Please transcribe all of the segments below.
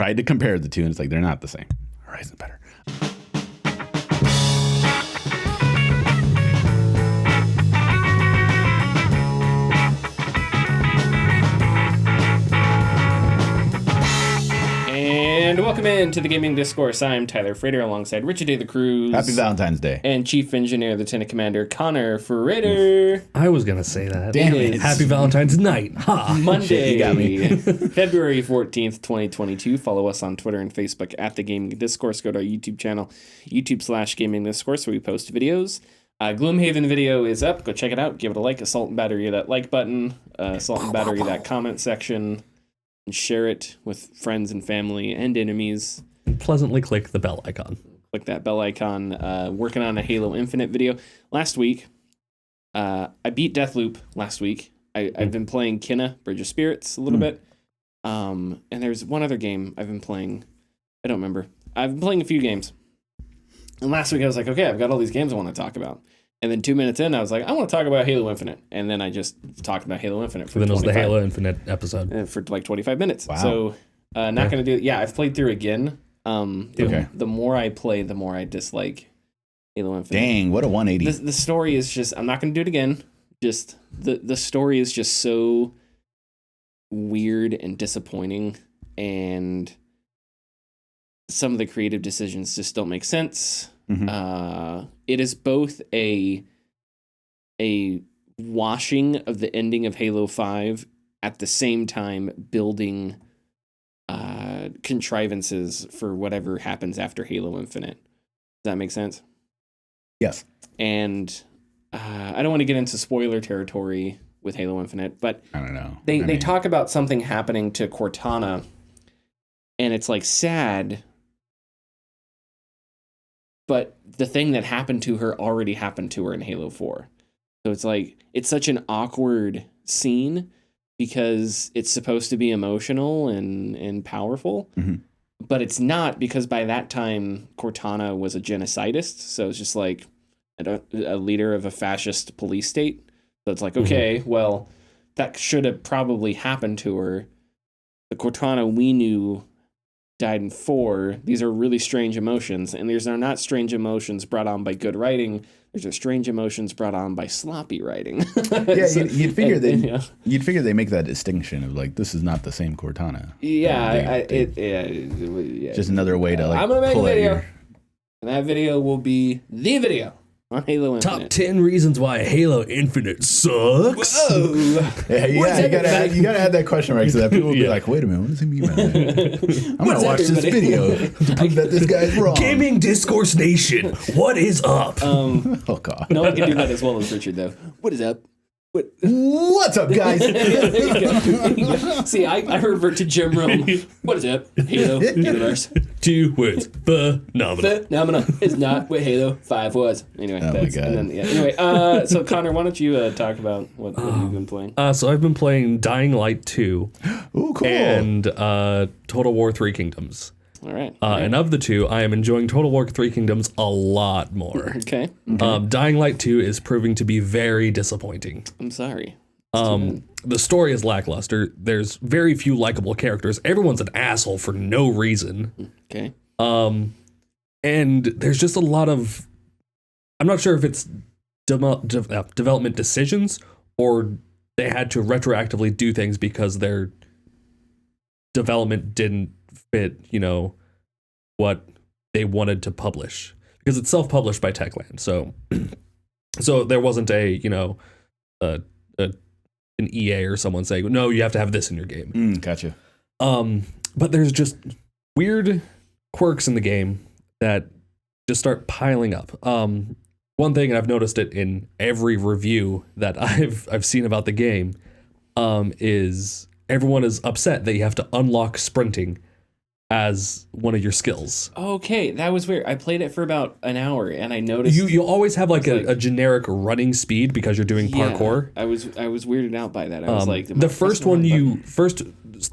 tried to compare the two, and it's like they're not the same. Horizon's better. And welcome into the Gaming Discourse. I'm Tyler Frater alongside Richard A. the Cruz. Happy Valentine's Day. And Chief Engineer Lieutenant Commander Connor Frater. I was going to say that. Damn it. Happy Valentine's night. Ha. Monday, You got me. February 14th, 2022. Follow us on Twitter and Facebook at the Gaming Discourse. Go to our YouTube channel, YouTube/Gaming Discourse, where we post videos. Gloomhaven video is up. Go check it out. Give it a like. Assault and battery that like button. Assault and battery that comment section. And share it with friends and family and enemies. And pleasantly click the bell icon. Click that bell icon. Working on a Halo Infinite video. Last week, I beat Deathloop last week. I've been playing Kinna, Bridge of Spirits, a little bit. And there's one other game I've been playing. I don't remember. I've been playing a few games. And last week I was like, okay, I've got all these games I want to talk about. And then 2 minutes in, I was like, I want to talk about Halo Infinite. And then I just talked about Halo Infinite for Then it was the Halo Infinite episode. For like 25 minutes. Wow. So not going to do it. Yeah, I've played through again. Okay. The more I play, the more I dislike Halo Infinite. Dang, what a 180. The story is just, I'm not going to do it again. Just, the story is just so weird and disappointing. And some of the creative decisions just don't make sense. Mm-hmm. It is both a washing of the ending of Halo 5 at the same time building contrivances for whatever happens after Halo Infinite. Does that make sense? Yes. And I don't want to get into spoiler territory with Halo Infinite, but I don't know. They talk about something happening to Cortana, and it's like sad. But the thing that happened to her already happened to her in Halo 4. So it's like, it's such an awkward scene because it's supposed to be emotional and powerful. Mm-hmm. But it's not, because by that time, Cortana was a genocidist. So it's just like a leader of a fascist police state. So it's like, okay, well, that should have probably happened to her. The Cortana we knew died in 4. These are really strange emotions, and these are not strange emotions brought on by good writing. These are strange emotions brought on by sloppy writing. Yeah, so, you'd figure you'd figure they make that distinction of like, this is not the same Cortana. Yeah, just another way to like. I'm gonna make a pull at video, your... and that video will be the video on Halo Infinite. Top 10 reasons why Halo Infinite sucks. Whoa! Yeah, you gotta add that question mark so that people will be like, wait a minute, what does he mean by that? I'm gonna watch this video to prove that this guy's wrong. Gaming Discourse Nation, what is up? Oh god. No one can do that as well as Richard, though. What is up? What's up, guys? See, I revert to Jim Rome. What is up, Halo Universe? 2 words. Phenomenal. Phenomena is not what Halo 5 was. Anyway, Oh my god. And then, anyway, so Connor, why don't you talk about what you've been playing? So I've been playing Dying Light 2. Ooh, cool. And Total War 3 Kingdoms. All right. And of the two, I am enjoying Total War 3 Kingdoms a lot more. Okay. Dying Light 2 is proving to be very disappointing. I'm sorry. The story is lackluster. There's very few likable characters. Everyone's an asshole for no reason. Okay. And there's just a lot of... I'm not sure if it's development decisions or they had to retroactively do things because their development didn't fit, what they wanted to publish, because it's self-published by Techland. So there wasn't an EA or someone saying, no, you have to have this in your game. Gotcha. But there's just weird quirks in the game that just start piling up. One thing, and I've noticed it in every review that I've seen about the game, is everyone is upset that you have to unlock sprinting as one of your skills. Okay, that was weird. I played it for about an hour, and I noticed you always have like a generic running speed because you're doing parkour. I was weirded out by that. I was like, the first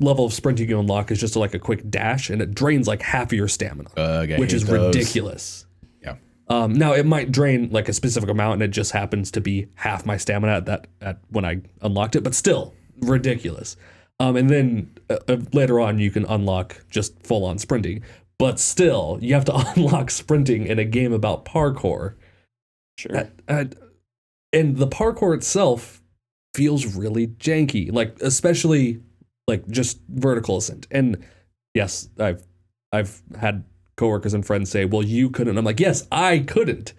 level of sprinting you unlock is just like a quick dash, and it drains like half of your stamina, which is ridiculous. Yeah. Now it might drain like a specific amount, and it just happens to be half my stamina at when I unlocked it, but still ridiculous. And then later on, you can unlock just full-on sprinting. But still, you have to unlock sprinting in a game about parkour. Sure. And the parkour itself feels really janky, like especially like just vertical ascent. And yes, I've had coworkers and friends say, "Well, you couldn't." I'm like, "Yes, I couldn't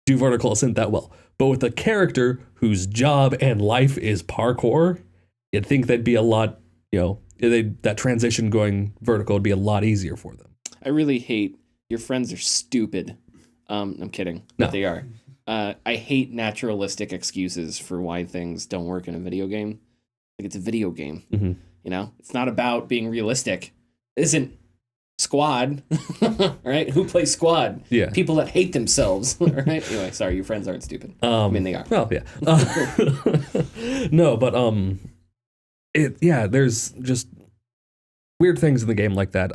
do vertical ascent that well." But with a character whose job and life is parkour, you'd think that'd be a lot, that transition going vertical would be a lot easier for them. I really hate your friends are stupid. I'm kidding. No. But they are. I hate naturalistic excuses for why things don't work in a video game. Like, it's a video game. Mm-hmm. It's not about being realistic. It isn't Squad, right? Who plays Squad? Yeah. People that hate themselves, right? Anyway, sorry, your friends aren't stupid. I mean, they are. Well, yeah. No, but there's just weird things in the game like that.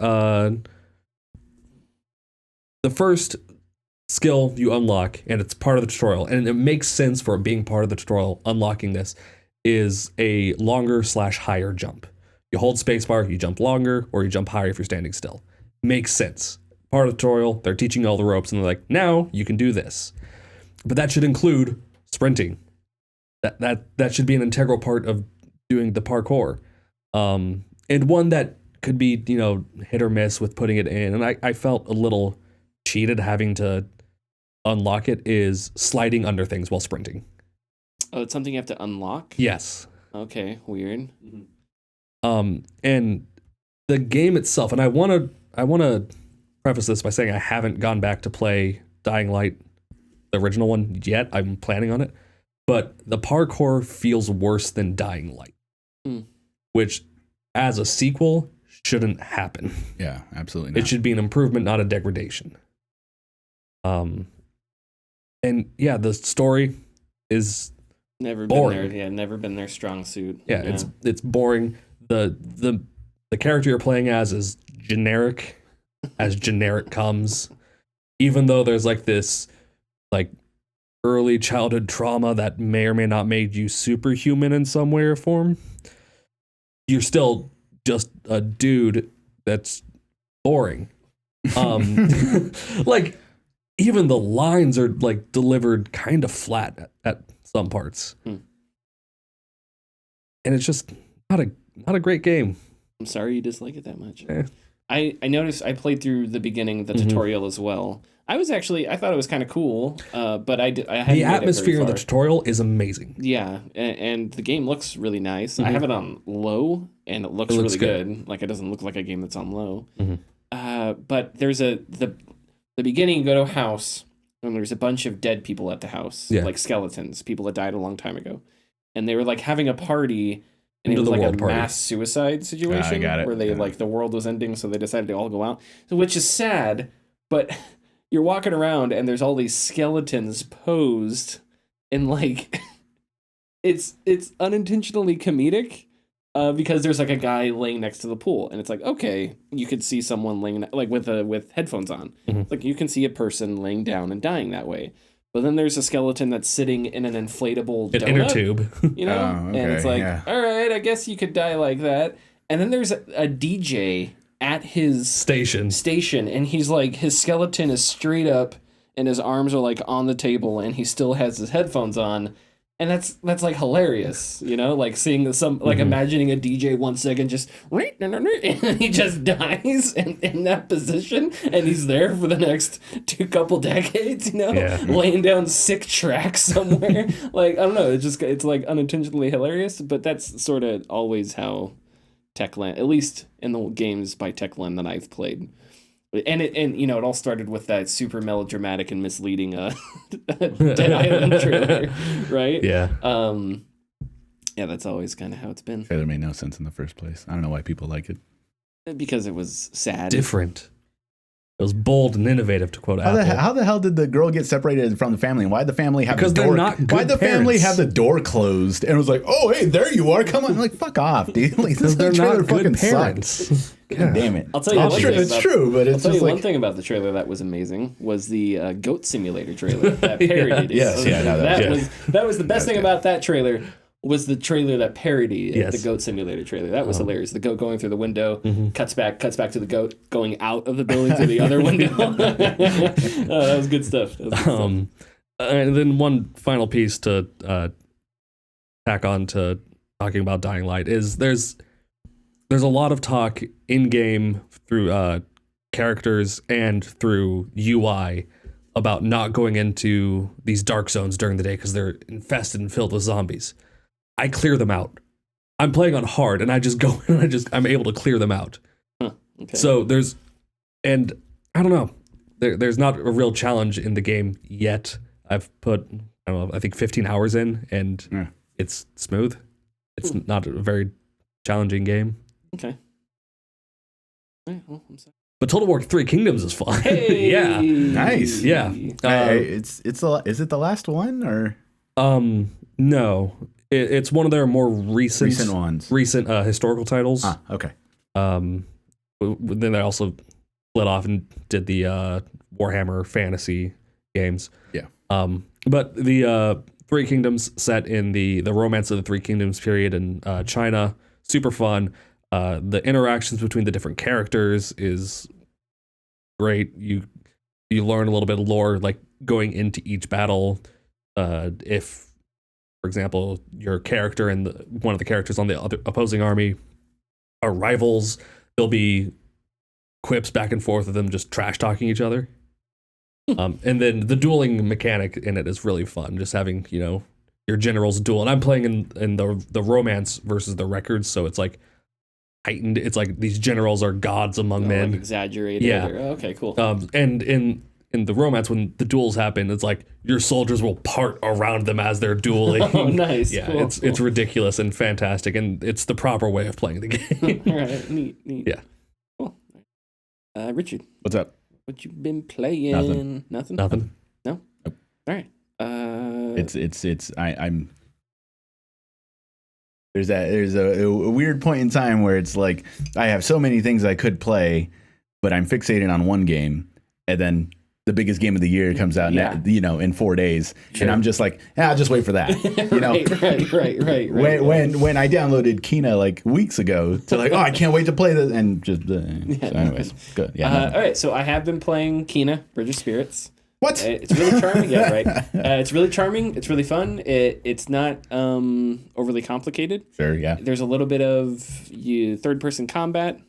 The first skill you unlock, and it's part of the tutorial, and it makes sense for it being part of the tutorial, unlocking this, is a longer/higher jump. You hold spacebar, you jump longer, or you jump higher if you're standing still. Makes sense. Part of the tutorial, they're teaching you all the ropes, and they're like, now you can do this. But that should include sprinting. That should be an integral part of doing the parkour. And one that could be, hit or miss with putting it in, and I felt a little cheated having to unlock it, is sliding under things while sprinting. Oh, it's something you have to unlock? Yes. Okay, weird. And the game itself, and I want to preface this by saying I haven't gone back to play Dying Light, the original one, yet. I'm planning on it. But the parkour feels worse than Dying Light, which, as a sequel, shouldn't happen. Yeah, absolutely not. It should be an improvement, not a degradation. And yeah, the story is never boring. been there. Yeah, never been their strong suit. Yeah, it's boring. The character you're playing as is generic as generic comes, even though there's like this like early childhood trauma that may or may not made you superhuman in some way or form. You're still just a dude that's boring. Like, even the lines are like delivered kind of flat at some parts. And it's just not a great game. I'm sorry you dislike it that much. Eh. I noticed I played through the beginning, the tutorial as well. I thought it was kind of cool, but I hadn't the atmosphere of the tutorial is amazing. Yeah, and the game looks really nice. I have it on low, and it looks really good. Like, it doesn't look like a game that's on low. But there's the beginning, you go to a house, and there's a bunch of dead people at the house, like skeletons, people that died a long time ago. And they were like having a party, and it was like a mass suicide situation where they like the world was ending, so they decided to all go out. So, which is sad, but you're walking around and there's all these skeletons posed, and like it's unintentionally comedic. Because there's like a guy laying next to the pool, and it's like, okay, you could see someone laying like with headphones on. Like, you can see a person laying down and dying that way. But then there's a skeleton that's sitting in an inflatable donut, inner tube, and it's like, all right, I guess you could die like that. And then there's a DJ at his station, and he's like, his skeleton is straight up, and his arms are like on the table, and he still has his headphones on. And that's like hilarious, like seeing imagining a DJ 1 second just and he just dies in that position, and he's there for the next couple decades, laying down sick tracks somewhere. Like, I don't know, it's like unintentionally hilarious, but that's sort of always how Techland, at least in the games by Techland that I've played. And it all started with that super melodramatic and misleading Dead Island trailer, right? Yeah. Yeah, that's always kind of how it's been. Trailer made no sense in the first place. I don't know why people like it. Because it was sad. Different. It was bold and innovative, to quote Apple. How the hell did the girl get separated from the family? And why'd the family have the door? They're not good Why'd the family parents. have the door closed? And it was like, oh, hey, there you are. Come on. I'm like, fuck off, dude. Like, this They're trailer not good fucking parents. sucks. God damn it. I'll tell you it's true, but it's just like... one thing about the trailer that was amazing was the Goat Simulator trailer that parodied it. Yes, that was the best thing about that trailer was the trailer that parodied Yes. the Goat Simulator trailer. That was hilarious. The goat going through the window, cuts back to the goat going out of the building through the other window. That was good stuff. And then one final piece to tack on to talking about Dying Light is there's a lot of talk in game through characters and through UI about not going into these dark zones during the day because they're infested and filled with zombies. I clear them out. I'm playing on hard and I just go and I'm able to clear them out. Huh, okay. So and I don't know, there's not a real challenge in the game yet. I've put, I don't know, I think 15 hours in and it's smooth. It's not a very challenging game. Okay. All right, well, I'm sorry. But Total War 3 Kingdoms is fun. Hey! Yeah. Nice. Yeah. Is it the last one or? No. It's one of their more recent ones. Recent historical titles. Ah, okay. Then they also split off and did the Warhammer Fantasy games. Yeah. But the Three Kingdoms set in the Romance of the Three Kingdoms period in China, super fun. The interactions between the different characters is great. You learn a little bit of lore, like going into each battle. If, for example, your character and one of the characters on the other opposing army are rivals, there'll be quips back and forth of them just trash talking each other. And then the dueling mechanic in it is really fun. Just having, your generals duel. And I'm playing in the romance versus the records, so it's like heightened. It's like these generals are gods among men. Like exaggerated. Yeah. Okay, cool. And in the romance, when the duels happen, it's like your soldiers will part around them as they're dueling. Oh, nice. Yeah, Cool, it's ridiculous and fantastic, and it's the proper way of playing the game. All right, neat. Yeah. Cool. Richard, What's up? what you been playing? Nothing. Nothing. No. Nope. All right. I'm. There's a weird point in time where it's like I have so many things I could play, but I'm fixated on one game, and then the biggest game of the year comes out, in 4 days, and I'm just like, I'll just wait for that. Right. When I downloaded Kina like weeks ago, to like, I can't wait to play this, and just so anyways, good. Yeah. All right, so I have been playing Kina, Bridge of Spirits. What? It's really charming. Yeah, right. It's really charming. It's really fun. It's not overly complicated. Sure. Yeah. There's a little bit of third-person combat.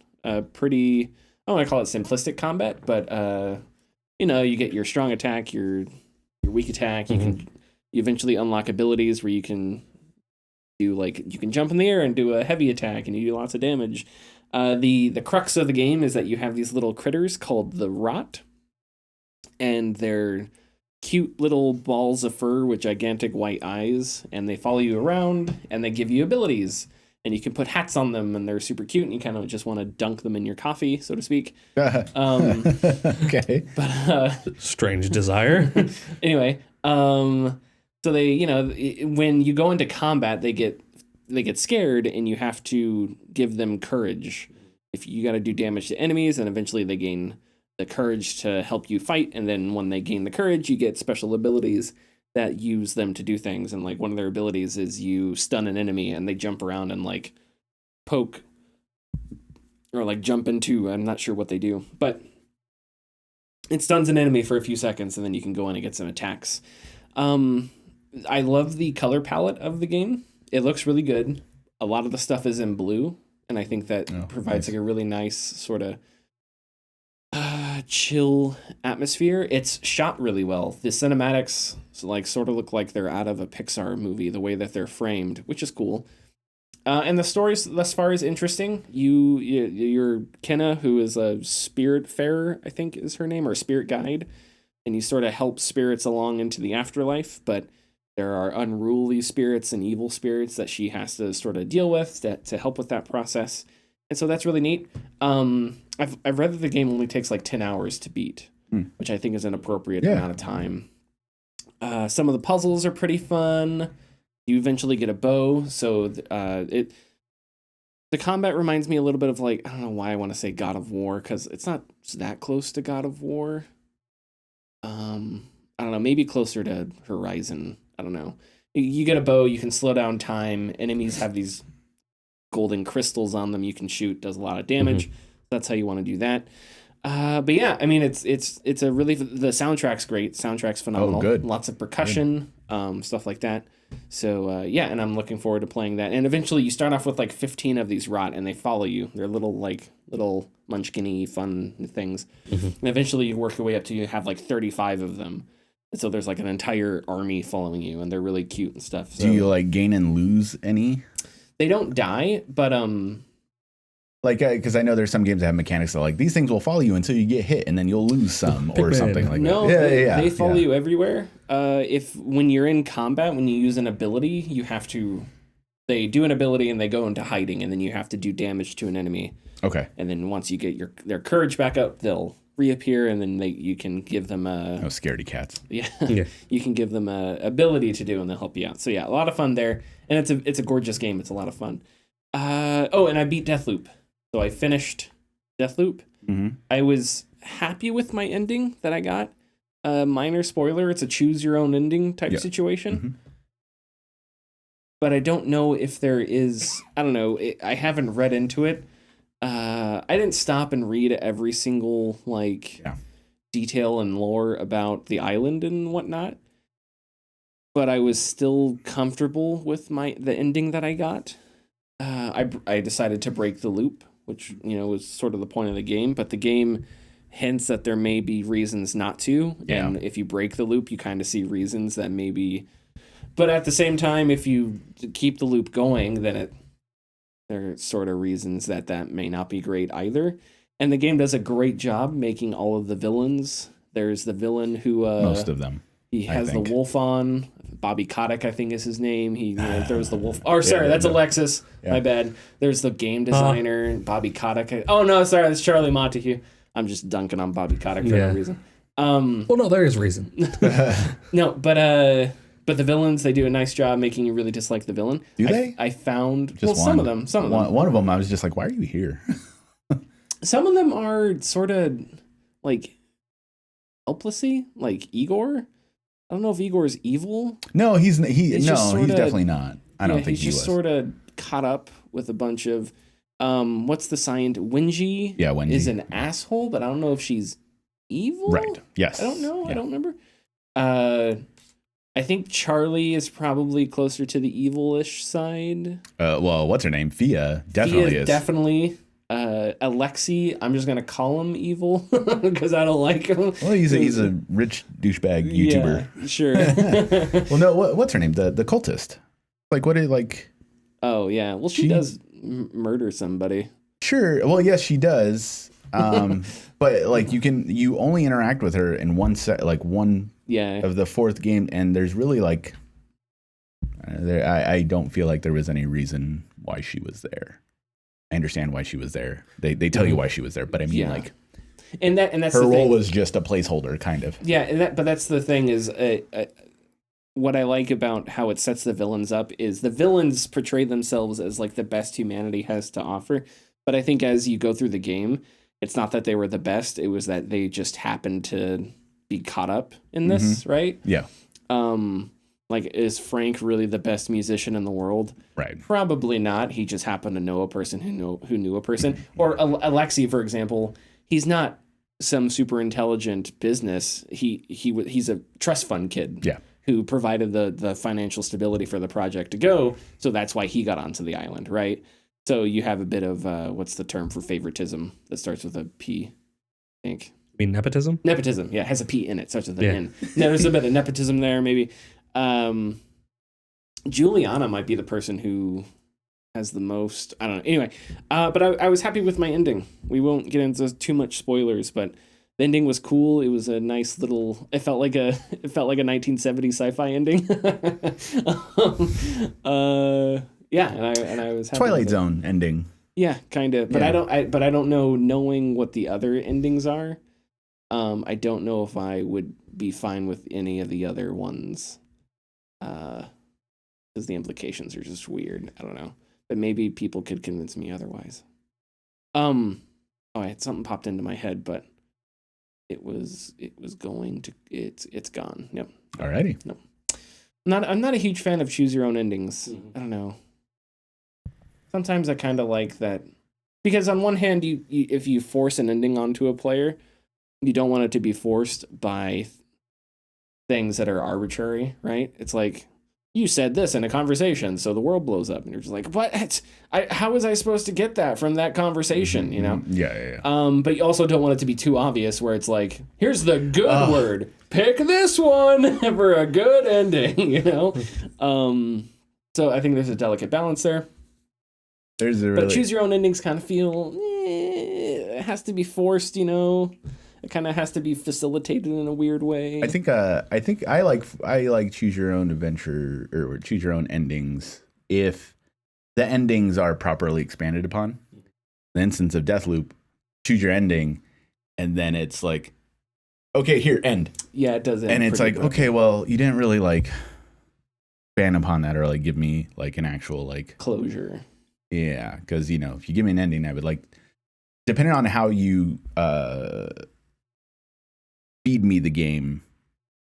Pretty. I don't want to call it simplistic combat, but you get your strong attack, your weak attack. You eventually unlock abilities where you can do you can jump in the air and do a heavy attack, and you do lots of damage. The crux of the game is that you have these little critters called the Rot. And they're cute little balls of fur with gigantic white eyes, and they follow you around, and they give you abilities. And you can put hats on them, and they're super cute, and you kind of just want to dunk them in your coffee, so to speak. Okay. But Strange desire. anyway, so they, when you go into combat, they get scared, and you have to give them courage. If you got to do damage to enemies, and eventually they gain the courage to help you fight, and then when they gain the courage, you get special abilities that use them to do things. And one of their abilities is you stun an enemy, and they jump around and poke or jump into. I'm not sure what they do, but it stuns an enemy for a few seconds, and then you can go in and get some attacks. I love the color palette of the game. It looks really good. A lot of the stuff is in blue, and I think that provides nice. a really nice sort of chill atmosphere. It's shot really well. The cinematics sort of look like they're out of a Pixar movie, the way that they're framed, which is cool. And the story thus far is interesting. You're Kenna, who is a spirit farer, I think is her name, or spirit guide, and you sort of help spirits along into the afterlife, but there are unruly spirits and evil spirits that she has to sort of deal with to help with that process. And so that's really neat. I've read that the game only takes 10 hours to beat, which I think is an appropriate amount of time. Some of the puzzles are pretty fun. You eventually get a bow, so the combat reminds me a little bit of I don't know why I want to say God of War, because it's not that close to God of War. I don't know, maybe closer to Horizon. I don't know. You get a bow, you can slow down time. Enemies have these golden crystals on them you can shoot, does a lot of damage. That's how you want to do that. But yeah, I mean, it's a really, the soundtrack's great. Soundtrack's phenomenal. Oh, good. Lots of percussion, stuff like that. So yeah, and I'm looking forward to playing that. And eventually, you start off with like 15 of these rot, and they follow you. They're little munchkin-y fun things. And eventually, you work your way up to you have like 35 of them. And so there's like an entire army following you, and they're really cute and stuff. So, do you like gain and lose any? They don't die, but like, because I know there's some games that have mechanics that like these things will follow you until you get hit, and then you'll lose some or something like no, that. They follow you everywhere. If when you're in combat, when you use an ability, you have to. They do an ability and they go into hiding, and then you have to do damage to an enemy. Okay. And then once you get their courage back up, they'll reappear, and then you can give them a scaredy cats. Yeah. You can give them a ability to do, and they'll help you out. So yeah, a lot of fun there, and it's a gorgeous game. It's a lot of fun. And I beat Deathloop. So I finished Deathloop. I was happy with my ending that I got. Minor spoiler, it's a choose your own ending type situation. But I don't know if there is, I don't know, I haven't read into it. I didn't stop and read every single detail and lore about the island and whatnot. But I was still comfortable with the ending that I got. I decided to break the loop, which, was sort of the point of the game, but the game hints that there may be reasons not to. Yeah. And if you break the loop, you kind of see reasons that maybe, but at the same time, if you keep the loop going, then there are sort of reasons that may not be great either. And the game does a great job making all of the villains. There's the villain who, most of them. He has the wolf on. Bobby Kotick, I think is his name. He throws the wolf. Oh, sorry, that's Alexis. Yeah. My bad. There's the game designer, Bobby Kotick. Oh, no, sorry, that's Charlie Montague. I'm just dunking on Bobby Kotick for no reason. Well, no, there is reason. No, but the villains, they do a nice job making you really dislike the villain. Do they? I found just some of them. One of them, I was just like, why are you here? Some of them are sort of like helplessy, like Igor. I don't know if Igor is evil. No, he's definitely not. I don't think he was. He's just sort of caught up with a bunch of what's the scientist? Wenji. Yeah, Wenji is an asshole, but I don't know if she's evil. Right. Yes. I don't know. Yeah. I don't remember. I think Charlie is probably closer to the evil-ish side. Well, what's her name? Fia definitely is. Definitely. Alexi, I'm just gonna call him evil because I don't like him. Well, he's a rich douchebag YouTuber. Yeah, sure. Well, no, what's her name? The cultist. Like, what did like? Oh yeah, well she does murder somebody. Sure. Well, yes, she does. But like you only interact with her in one set, like one of the fourth game, and there's really like, I don't feel like there was any reason why she was there. I understand why she was there. They tell you why she was there, but I mean like, and that's her the role thing. was just a placeholder, kind of. Yeah, but that's the thing is, what I like about how it sets the villains up is the villains portray themselves as like the best humanity has to offer. But I think as you go through the game, it's not that they were the best; it was that they just happened to be caught up in this, right? Yeah. Like, is Frank really the best musician in the world? Right. Probably not. He just happened to know a person who knew a person. Or Alexi, for example, he's not some super intelligent business. He's a trust fund kid. Yeah. Who provided the financial stability for the project to go. So that's why he got onto the island, right? So you have a bit of what's the term for favoritism that starts with a P, I think. You mean nepotism? Nepotism, yeah, it has a P in it, starts with an N. No, there's a bit of nepotism there, maybe. Juliana might be the person who has the most. I don't know. Anyway, but I was happy with my ending. We won't get into too much spoilers, but the ending was cool. It was a nice little. It felt like a 1970s sci-fi ending. Yeah, and I was happy Twilight Zone ending. Yeah, kind of. But I don't know. Knowing what the other endings are, I don't know if I would be fine with any of the other ones. Because the implications are just weird. I don't know, but maybe people could convince me otherwise. Something popped into my head, but it was going to. It's gone. Yep. Alrighty. Nope. I'm not a huge fan of choose your own endings. I don't know. Sometimes I kind of like that because on one hand, you if you force an ending onto a player, you don't want it to be forced by things that are arbitrary, right? It's like you said this in a conversation, so the world blows up, and you're just like, what? How was I supposed to get that from that conversation? You know? Yeah. But you also don't want it to be too obvious, where it's like, here's the good word. Pick this one for a good ending. You know? So I think there's a delicate balance there. But choose your own endings kind of feel it has to be forced. You know? It kind of has to be facilitated in a weird way. I think I like choose your own adventure or choose your own endings if the endings are properly expanded upon. The instance of Deathloop, choose your ending, and then it's like, okay, here, end. Yeah, it does. And it's like, okay, well, you didn't really like expand upon that or like give me like an actual like closure. Yeah, because if you give me an ending, I would like, depending on how you feed me the game,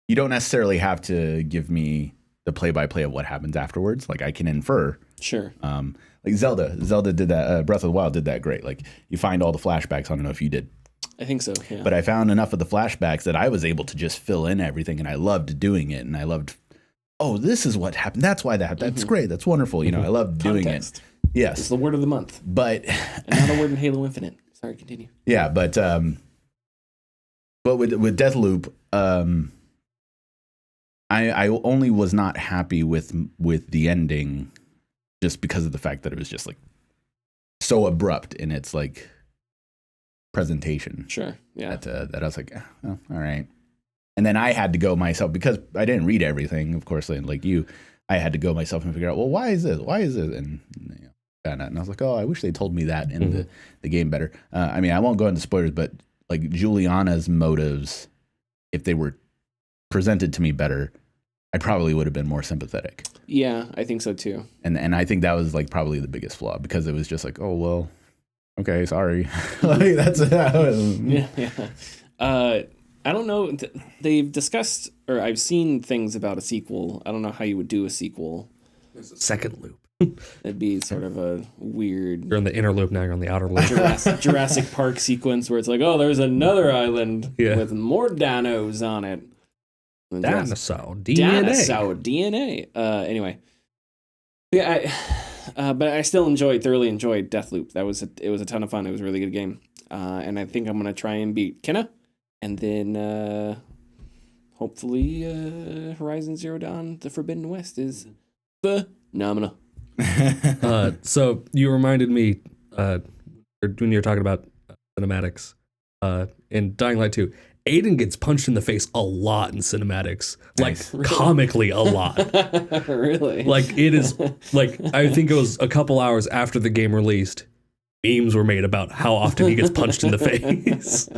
you don't necessarily have to give me the play-by-play of what happens afterwards. Like I can infer. Sure. Like Zelda did that. Breath of the Wild did that great. Like you find all the flashbacks. I don't know if you did. I think so. Yeah. But I found enough of the flashbacks that I was able to just fill in everything, and I loved doing it. And I loved, this is what happened. That's why that happened. That's great. That's wonderful. I loved doing it. Yes. It's the word of the month. But another word in Halo Infinite. Sorry, continue. Yeah, but with Deathloop, I only was not happy with the ending just because of the fact that it was just like so abrupt in its like presentation. Sure. Yeah. That I was like, all right. And then I had to go myself because I didn't read everything, of course, like you. I had to go myself and figure out, well, why is this? Why is this? And and I was like, I wish they told me that in the game better. I mean, I won't go into spoilers, but like Juliana's motives, if they were presented to me better, I probably would have been more sympathetic. Yeah, I think so too. And I think that was like probably the biggest flaw because it was just like, oh well, okay, sorry. Like that's yeah. I don't know. They've discussed, or I've seen things about a sequel. I don't know how you would do a sequel. There's a second loop. It'd be sort of a weird. You're in the inner loop now. You're on the outer loop. Jurassic Park sequence where it's like, there's another island with more dinos on it. Dinosaur DNA. Anyway, yeah, but I still thoroughly enjoyed Deathloop. It was a ton of fun. It was a really good game, and I think I'm gonna try and beat Kenna, and then hopefully Horizon Zero Dawn: The Forbidden West is phenomenal. So you reminded me when you were talking about cinematics in Dying Light 2. Aiden gets punched in the face a lot in cinematics, nice. Like comically a lot. Really? Like it is like I think it was a couple hours after the game released, memes were made about how often he gets punched in the face.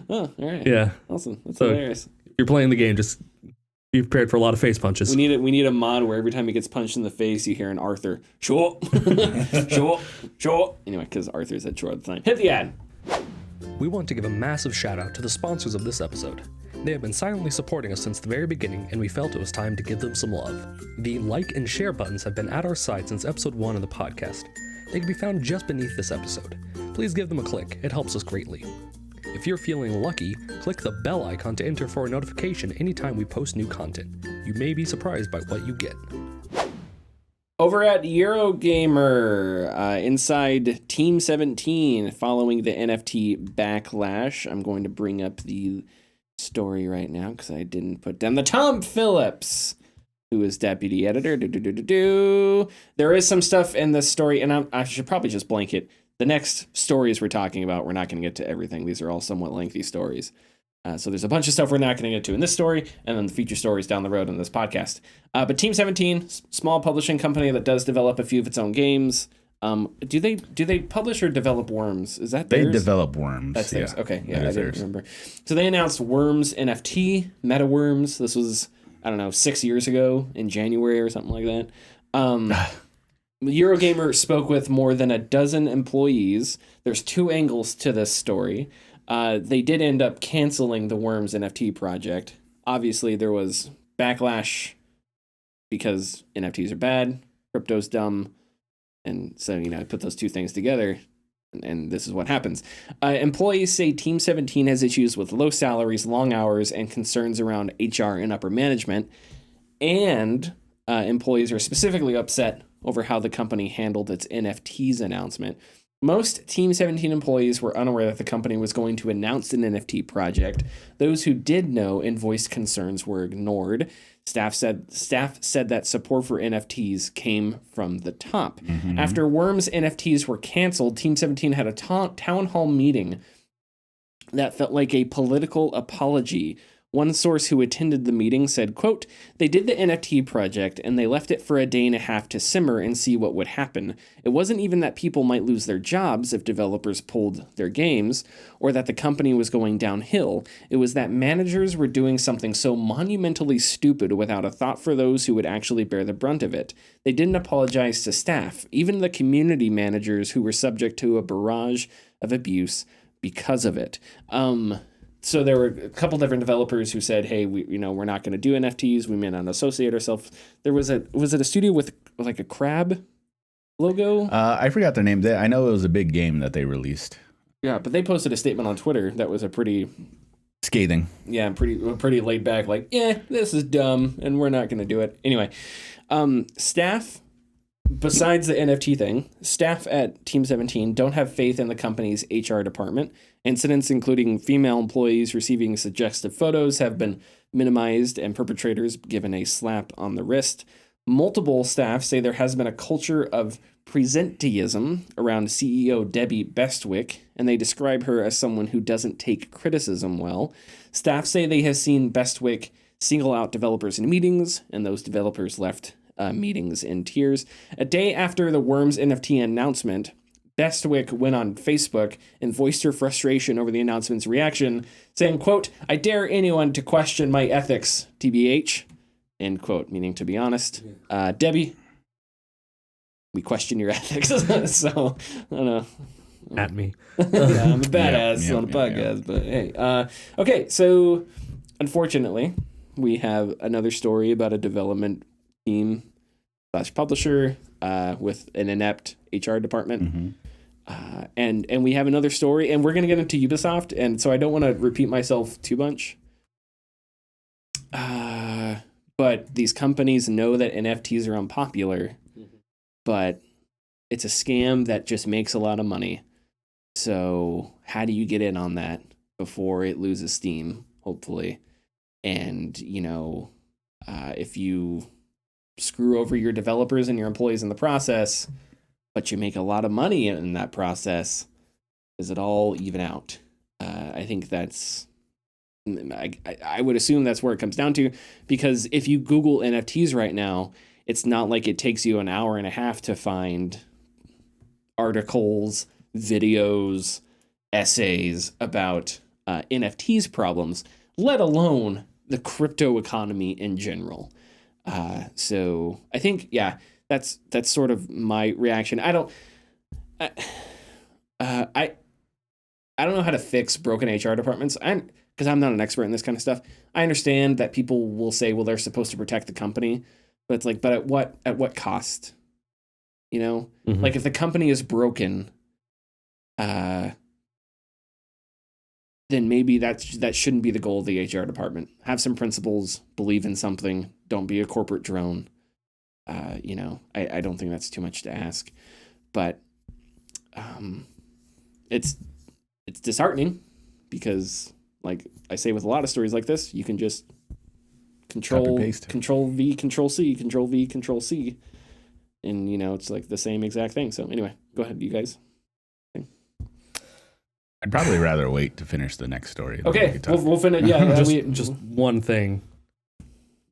Oh, all right. Yeah. Awesome. That's hilarious. If you're playing the game, just be prepared for a lot of face punches. We need a mod where every time he gets punched in the face, you hear an Arthur. Sure. Sure. Anyway, because Arthur's at short at the time. Hit the ad. We want to give a massive shout out to the sponsors of this episode. They have been silently supporting us since the very beginning, and we felt it was time to give them some love. The like and share buttons have been at our side since episode 1 of the podcast. They can be found just beneath this episode. Please give them a click, it helps us greatly. If you're feeling lucky, click the bell icon to enter for a notification anytime we post new content. You may be surprised by what you get. Over at Eurogamer, inside Team17, following the NFT Backlash, I'm going to bring up the story right now because I didn't put down the Tom Phillips, who is deputy editor. There is some stuff in this story, and I should probably just blanket. The next stories we're talking about, we're not going to get to everything. These are all somewhat lengthy stories. So there's a bunch of stuff we're not going to get to in this story, and then the feature stories down the road in this podcast. But Team17, small publishing company that does develop a few of its own games. Do they publish or develop Worms? Is that theirs? They develop Worms. That's theirs. Yeah. Okay, yeah, I didn't remember. So they announced Worms NFT, Meta Worms. This was, 6 years ago in January or something like that. Eurogamer spoke with more than a dozen employees. There's two angles to this story. They did end up canceling the Worms NFT project. Obviously, there was backlash because NFTs are bad, crypto's dumb. And so, I put those two things together, and this is what happens. Employees say Team17 has issues with low salaries, long hours, and concerns around HR and upper management. And employees are specifically upset over how the company handled its NFTs announcement. Most Team17 employees were unaware that the company was going to announce an NFT project. Those who did know and voiced concerns were ignored. Staff said that support for NFTs came from the top. Mm-hmm. After Worms NFTs were canceled, Team17 had a town hall meeting that felt like a political apology. One source who attended the meeting said, quote, "They did the NFT project and they left it for a day and a half to simmer and see what would happen. It wasn't even that people might lose their jobs if developers pulled their games or that the company was going downhill. It was that managers were doing something so monumentally stupid without a thought for those who would actually bear the brunt of it. They didn't apologize to staff, even the community managers who were subject to a barrage of abuse because of it." So there were a couple different developers who said, "Hey, we're not going to do NFTs. We may not associate ourselves." There was it a studio with like a crab logo? I forgot their name. I know it was a big game that they released. Yeah, but they posted a statement on Twitter that was a pretty scathing. Yeah, pretty laid back. Like, this is dumb, and we're not going to do it anyway. Staff. Besides the NFT thing, staff at Team17 don't have faith in the company's HR department. Incidents including female employees receiving suggestive photos have been minimized and perpetrators given a slap on the wrist. Multiple staff say there has been a culture of presenteeism around CEO Debbie Bestwick, and they describe her as someone who doesn't take criticism well. Staff say they have seen Bestwick single out developers in meetings, and those developers left meetings in tears. A day after the Worms NFT announcement, Bestwick went on Facebook and voiced her frustration over the announcement's reaction, saying, quote, "I dare anyone to question my ethics, TBH," end quote, meaning to be honest. Debbie, we question your ethics. So, I don't know. At me. Yeah, I'm a badass on a podcast, but hey. Okay, so unfortunately, we have another story about a development team / publisher with an inept HR department. Mm-hmm. And we have another story, and we're going to get into Ubisoft, and so I don't want to repeat myself too much. But these companies know that NFTs are unpopular, but it's a scam that just makes a lot of money. So how do you get in on that before it loses steam, hopefully? And, if you screw over your developers and your employees in the process, but you make a lot of money in that process, does it all even out? I think that's, I would assume that's where it comes down to, because if you Google NFTs right now, it's not like it takes you an hour and a half to find articles, videos, essays about NFTs problems, let alone the crypto economy in general. So I think, that's sort of my reaction. I don't know how to fix broken HR departments. Because I'm not an expert in this kind of stuff. I understand that people will say, well, they're supposed to protect the company, but it's like, but at what cost? Mm-hmm. Like if the company is broken, then maybe that shouldn't be the goal of the HR department. Have some principles, believe in something, don't be a corporate drone. I don't think that's too much to ask, but it's disheartening because, like I say with a lot of stories like this, you can just Control V, Control C, Control V, Control C, and it's like the same exact thing. So anyway, go ahead, you guys. I'd probably rather wait to finish the next story. Okay, we'll finish. Yeah, just one thing.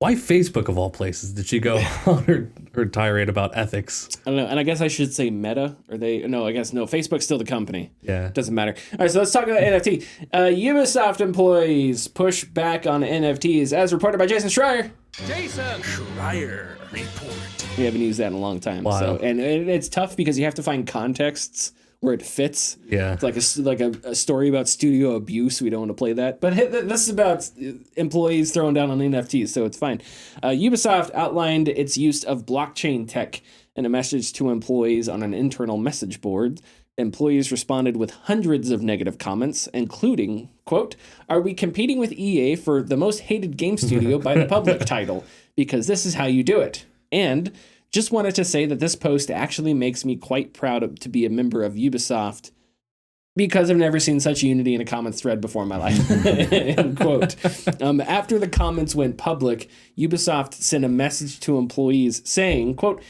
Why Facebook of all places did she go on her tirade about ethics? I don't know, and I guess I should say Meta, or Facebook's still the company. Yeah. It doesn't matter. All right, so let's talk about NFT. Ubisoft employees push back on NFTs, as reported by Jason Schreier. Jason Schreier report. We haven't used that in a long time. Wow. So, and it's tough because you have to find contexts where it fits. Yeah. It's like a story about studio abuse. We don't want to play that. But this is about employees throwing down on NFTs, so it's fine. Ubisoft outlined its use of blockchain tech in a message to employees on an internal message board. Employees responded with hundreds of negative comments, including, quote, "Are we competing with EA for the most hated game studio by the public title? Because this is how you do it." And just wanted to say that this post actually makes me quite proud to be a member of Ubisoft because I've never seen such unity in a comments thread before in my life. End quote. After the comments went public, Ubisoft sent a message to employees saying, quote,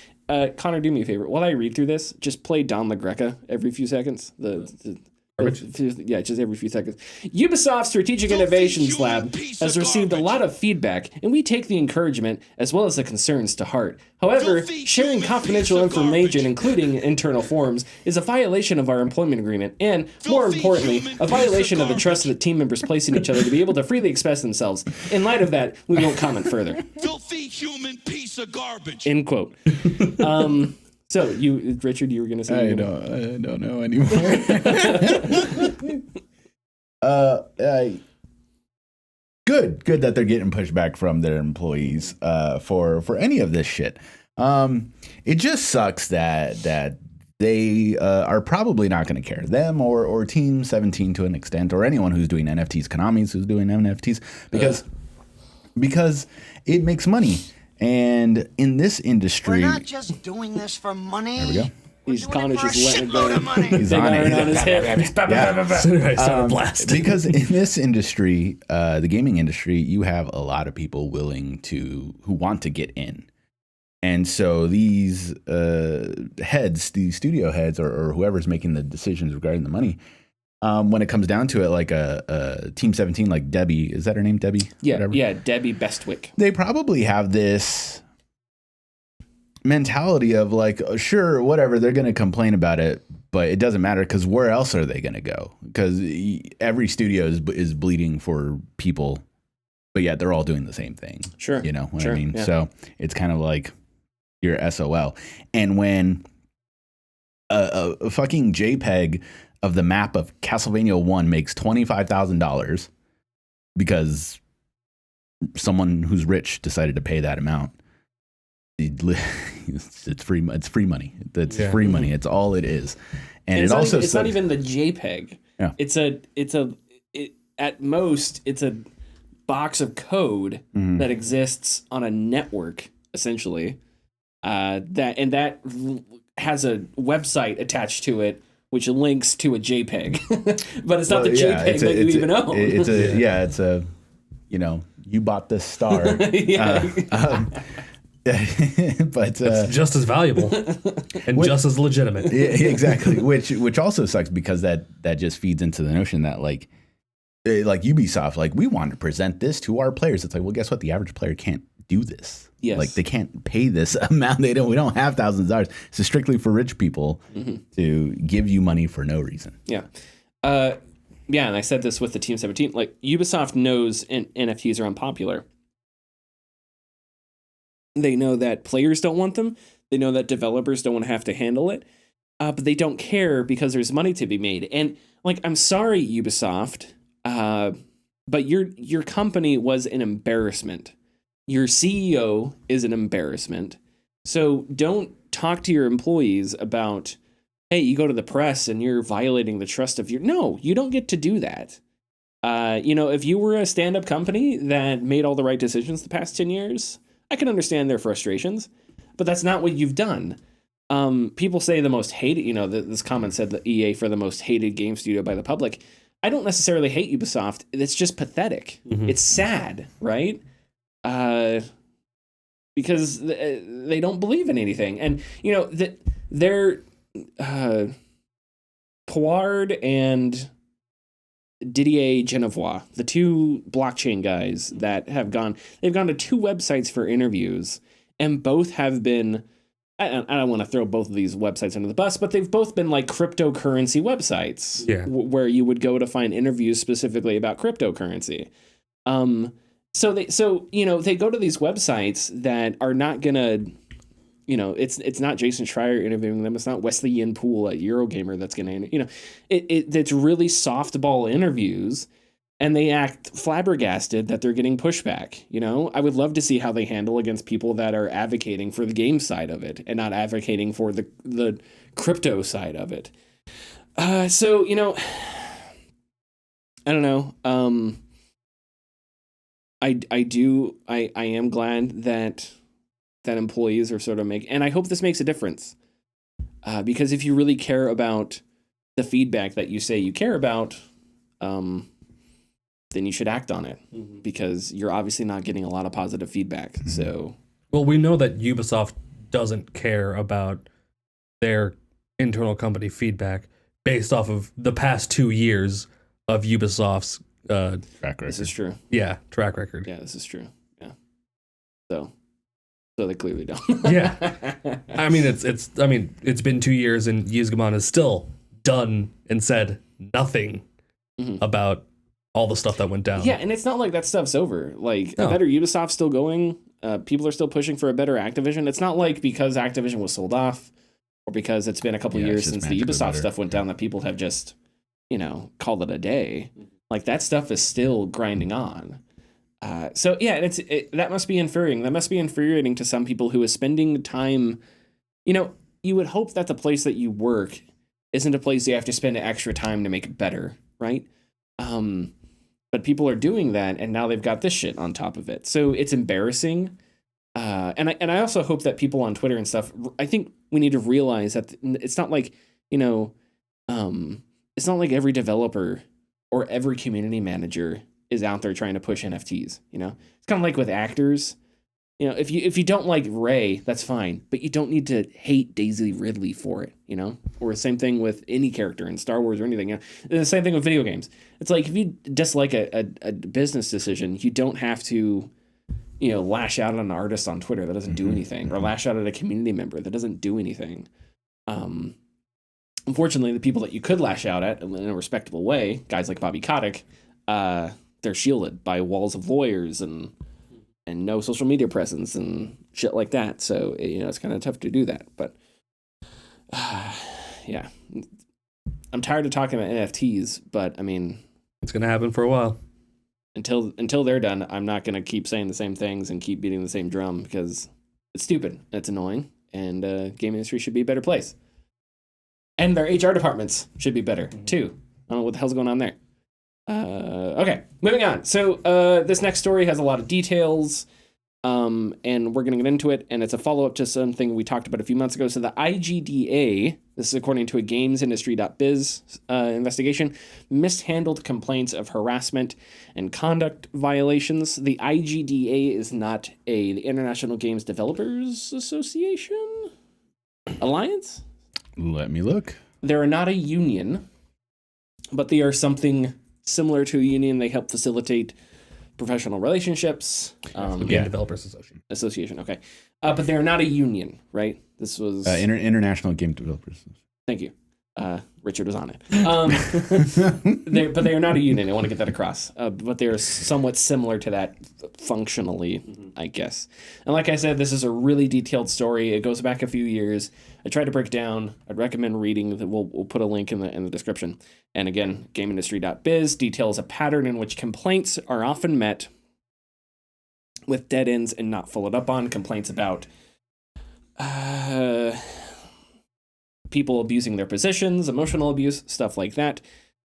Connor, do me a favor. While I read through this, just play Don LaGreca every few seconds. Just every few seconds. Ubisoft Strategic Innovations Lab has received a lot of feedback, and we take the encouragement as well as the concerns to heart. However, sharing confidential information, including internal forms, is a violation of our employment agreement, and, more importantly, a violation of the trust that team members place in each other to be able to freely express themselves. In light of that, we won't comment further. Filthy human piece of garbage. End quote. So, Richard, you were going to say... I don't know anymore. Good that they're getting pushback from their employees for any of this shit. It just sucks that they are probably not going to care. Them or Team17 to an extent, or anyone who's doing NFTs, Konami's who's doing NFTs, because it makes money. And in this industry, we're not just doing this for money. There we go. He's Connor's just letting it go. He's on it. On his hip. Because in this industry, the gaming industry, you have a lot of people who want to get in. And so these these studio heads or whoever's making the decisions regarding the money, when it comes down to it, like a Team17, like Debbie, is that her name, Debbie? Yeah, whatever. yeah, Debbie Bestwick. They probably have this mentality of like, sure, whatever, they're going to complain about it, but it doesn't matter because where else are they going to go? Because every studio is bleeding for people, but yet they're all doing the same thing. Sure. You know what sure, I mean? Yeah. So it's kind of like your SOL. And when a fucking JPEG of the map of Castlevania 1 makes $25,000 because someone who's rich decided to pay that amount, it's free money. That's free money. It's all it is. And it's it also it's not even the JPEG. Yeah. At most it's a box of code that exists on a network essentially. That has a website attached to it which links to a JPEG. But it's not the JPEG that you even own. It's a you bought this star. But it's just as valuable and just as legitimate. Yeah, exactly. Which also sucks because that just feeds into the notion that like Ubisoft, like we want to present this to our players. It's like, well, guess what? The average player can't do this. Yes. Like they can't pay this amount. We don't have thousands of dollars. It's strictly for rich people to give you money for no reason. Yeah. Yeah, and I said this with the Team17. Like Ubisoft knows NFTs are unpopular. They know that players don't want them. They know that developers don't want to have to handle it. But they don't care because there's money to be made. And like, I'm sorry, Ubisoft, but your company was an embarrassment. Your CEO is an embarrassment. So don't talk to your employees about, hey, you go to the press and you're violating the trust of your... No, you don't get to do that. If you were a stand-up company that made all the right decisions the past 10 years, I can understand their frustrations, but that's not what you've done. People say the most hated, this comment said the EA for the most hated game studio by the public. I don't necessarily hate Ubisoft. It's just pathetic. It's sad, right? Because they don't believe in anything. And, they're Poird and Didier Genevois, the two blockchain guys that they've gone to two websites for interviews, and both have been, I don't want to throw both of these websites under the bus, but they've both been like cryptocurrency websites where you would go to find interviews specifically about cryptocurrency. So they go to these websites that are not gonna, it's not Jason Schreier interviewing them. It's not Wesley Yin Poole at Eurogamer that's going to, it's really softball interviews, and they act flabbergasted that they're getting pushback. I would love to see how they handle against people that are advocating for the game side of it and not advocating for the crypto side of it. So, I don't know. I am glad that employees are sort of and I hope this makes a difference. Because if you really care about the feedback that you say you care about, then you should act on it, because you're obviously not getting a lot of positive feedback. So, well, we know that Ubisoft doesn't care about their internal company feedback based off of the past 2 years of Ubisoft's track record. This is true. Yeah, track record. Yeah, this is true. Yeah. So they clearly don't. Yeah. I mean, it's been 2 years and Yuzgaman has still done and said nothing about all the stuff that went down. Yeah, and it's not like that stuff's over. Like, No. a better Ubisoft's still going. People are still pushing for a better Activision. It's not like because Activision was sold off or because it's been a couple years since the Ubisoft stuff went down that people have just, called it a day. Like, that stuff is still grinding on. So yeah, that must be infuriating. That must be infuriating to some people who is spending time. You would hope that the place that you work isn't a place you have to spend extra time to make it better, right? But people are doing that, and now they've got this shit on top of it. So it's embarrassing. And I also hope that people on Twitter and stuff, I think we need to realize that it's not like, it's not like every developer or every community manager is out there trying to push NFTs. It's kind of like with actors. If you don't like Ray, that's fine, but you don't need to hate Daisy Ridley for it, Or the same thing with any character in Star Wars or anything. The same thing with video games. It's like if you dislike a business decision, you don't have to, lash out at an artist on Twitter that doesn't do anything, or lash out at a community member that doesn't do anything. Unfortunately, the people that you could lash out at in a respectable way, guys like Bobby Kotick, they're shielded by walls of lawyers and no social media presence and shit like that. So, it's kind of tough to do that. But, yeah. I'm tired of talking about NFTs, but, It's going to happen for a while. Until they're done, I'm not going to keep saying the same things and keep beating the same drum, because it's stupid. It's annoying. And game industry should be a better place. And their HR departments should be better, too. I don't know what the hell's going on there. Okay, moving on. So this next story has a lot of details, and we're going to get into it, and it's a follow-up to something we talked about a few months ago. So the IGDA, this is according to a gamesindustry.biz investigation, mishandled complaints of harassment and conduct violations. The IGDA is not the International Games Developers Association? Alliance? Let me look. They're not a union, but they are something similar to a union. They help facilitate professional relationships. Game Developers Association, okay. But they're not a union, right? This was... International Game Developers. Thank you. Richard was on it. But they are not a union. I want to get that across. But they are somewhat similar to that functionally, I guess. And like I said, this is a really detailed story. It goes back a few years. I tried to break down. I'd recommend reading. We'll put a link in the description. And again, GameIndustry.biz details a pattern in which complaints are often met with dead ends and not followed up on. Complaints about people abusing their positions, emotional abuse, stuff like that.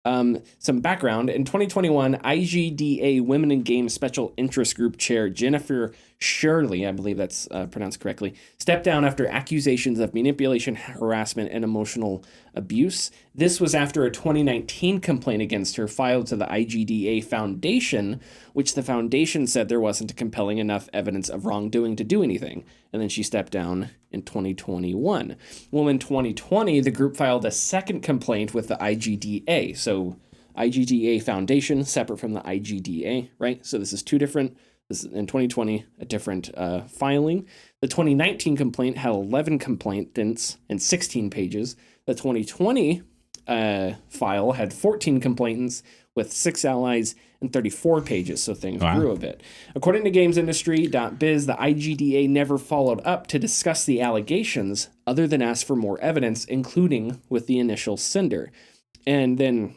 Some background. In 2021, IGDA Women in Games Special Interest Group Chair Jennifer Shirley, I believe that's pronounced correctly, stepped down after accusations of manipulation, harassment, and emotional abuse. This was after a 2019 complaint against her filed to the IGDA Foundation, which the foundation said there wasn't compelling enough evidence of wrongdoing to do anything. And then she stepped down in 2021. Well, in 2020, the group filed a second complaint with the IGDA. So IGDA Foundation, separate from the IGDA, right? So this is two different. This is in 2020, a different filing. The 2019 complaint had 11 complainants and 16 pages. The 2020 file had 14 complainants with 6 allies and 34 pages, so things grew a bit. According to GamesIndustry.biz, the IGDA never followed up to discuss the allegations other than ask for more evidence, including with the initial sender. And then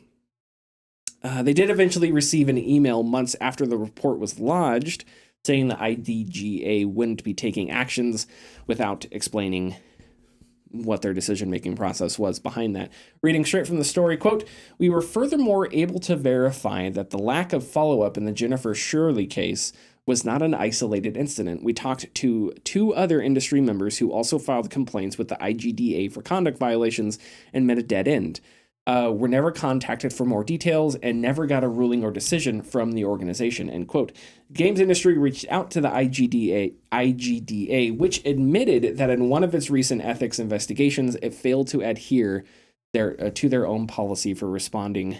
they did eventually receive an email months after the report was lodged saying the IGDA wouldn't be taking actions without explaining what their decision-making process was behind that. Reading straight from the story, quote, "We were furthermore able to verify that the lack of follow-up in the Jennifer Shirley case was not an isolated incident. We talked to 2 other industry members who also filed complaints with the IGDA for conduct violations and met a dead end. Were never contacted for more details and never got a ruling or decision from the organization," end quote. Games Industry reached out to the IGDA, which admitted that in one of its recent ethics investigations, it failed to adhere to their own policy for responding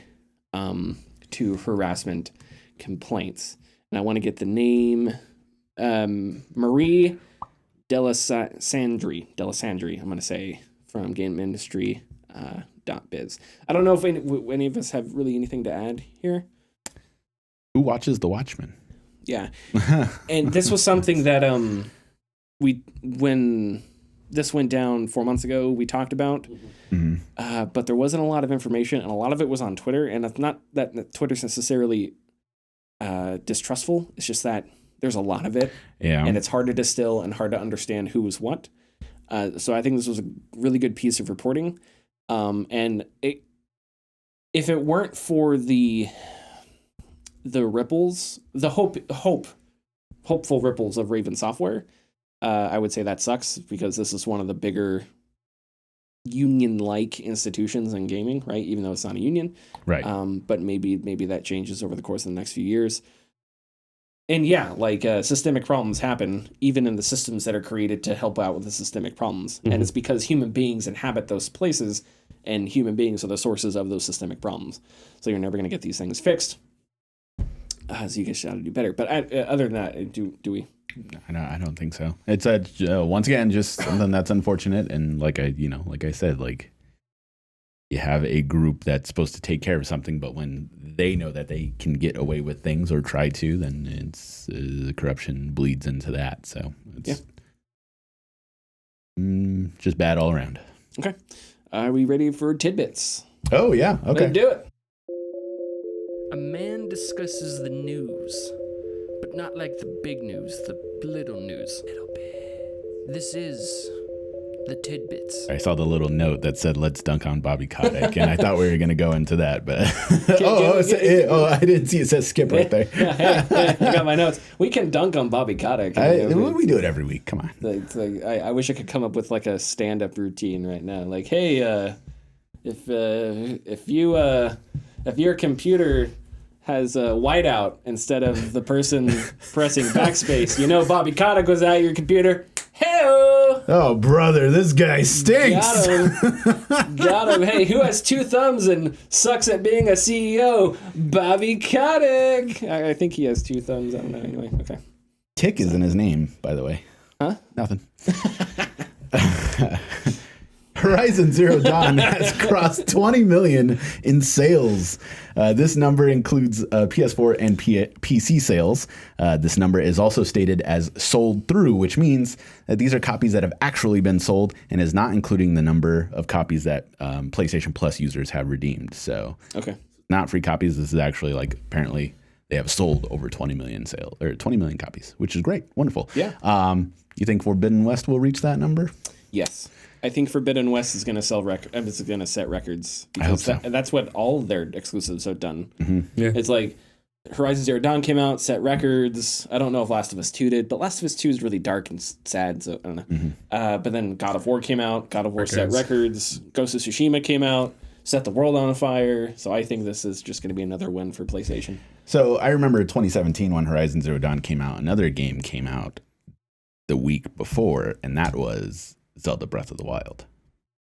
to harassment complaints. And I want to get the name, Marie Delisandri, I'm going to say, from Game Industry. .biz. I don't know if any of us have really anything to add here. Who watches The Watchmen? Yeah. And this was something that when this went down 4 months ago, we talked about. Mm-hmm. But there wasn't a lot of information, and a lot of it was on Twitter. And it's not that Twitter's necessarily distrustful. It's just that there's a lot of it. Yeah. And it's hard to distill and hard to understand who was what. So I think this was a really good piece of reporting. And if it weren't for the ripples, the hopeful ripples of Raven Software, I would say that sucks, because this is one of the bigger union-like institutions in gaming, right? Even though it's not a union, right? But maybe that changes over the course of the next few years. And yeah, like systemic problems happen even in the systems that are created to help out with the systemic problems. Mm-hmm. And it's because human beings inhabit those places, and human beings are the sources of those systemic problems. So you're never going to get these things fixed. So you guys got to do better. But other than that, do we? I don't think so. It's once again just something that's unfortunate. And like I said, like, you have a group that's supposed to take care of something, but when they know that they can get away with things or try to, then it's the corruption bleeds into that. So it's just bad all around. Okay. Are we ready for tidbits? Oh, yeah. Okay. Let's do it. A man discusses the news, but not like the big news, the little news. Little bit. This is the tidbits. I saw the little note that said, "Let's dunk on Bobby Kotick," and I thought we were going to go into that, but I didn't see it says skip right there. I got my notes. We can dunk on Bobby Kotick. We do it every week. Come on. I wish I could come up with like a stand-up routine right now. Like, hey, if your computer has a whiteout instead of the person pressing backspace, you know Bobby Kotick was at your computer. Hey-o! Oh, brother, this guy stinks. Got him. Hey, who has 2 thumbs and sucks at being a CEO? Bobby Kotick. I think he has 2 thumbs. I don't know. Anyway, okay. Tick is in his name, by the way. Huh? Nothing. Horizon Zero Dawn has crossed 20 million in sales. This number includes PS4 and PC sales. This number is also stated as sold through, which means that these are copies that have actually been sold and is not including the number of copies that PlayStation Plus users have redeemed. So, okay, not free copies. This is actually, like, apparently they have sold over 20 million sales, or 20 million copies, which is great. Wonderful. Yeah. You think Forbidden West will reach that number? Yes. I think Forbidden West is going to sell it's going to set records. I hope so. That's what all their exclusives have done. Mm-hmm. Yeah. It's like Horizon Zero Dawn came out, set records. I don't know if Last of Us 2 did, but Last of Us 2 is really dark and sad, so I don't know. Mm-hmm. But then God of War came out. God of War set records. Ghost of Tsushima came out, set the world on fire. So I think this is just going to be another win for PlayStation. So I remember 2017 when Horizon Zero Dawn came out. Another game came out the week before, and that was Zelda Breath of the Wild.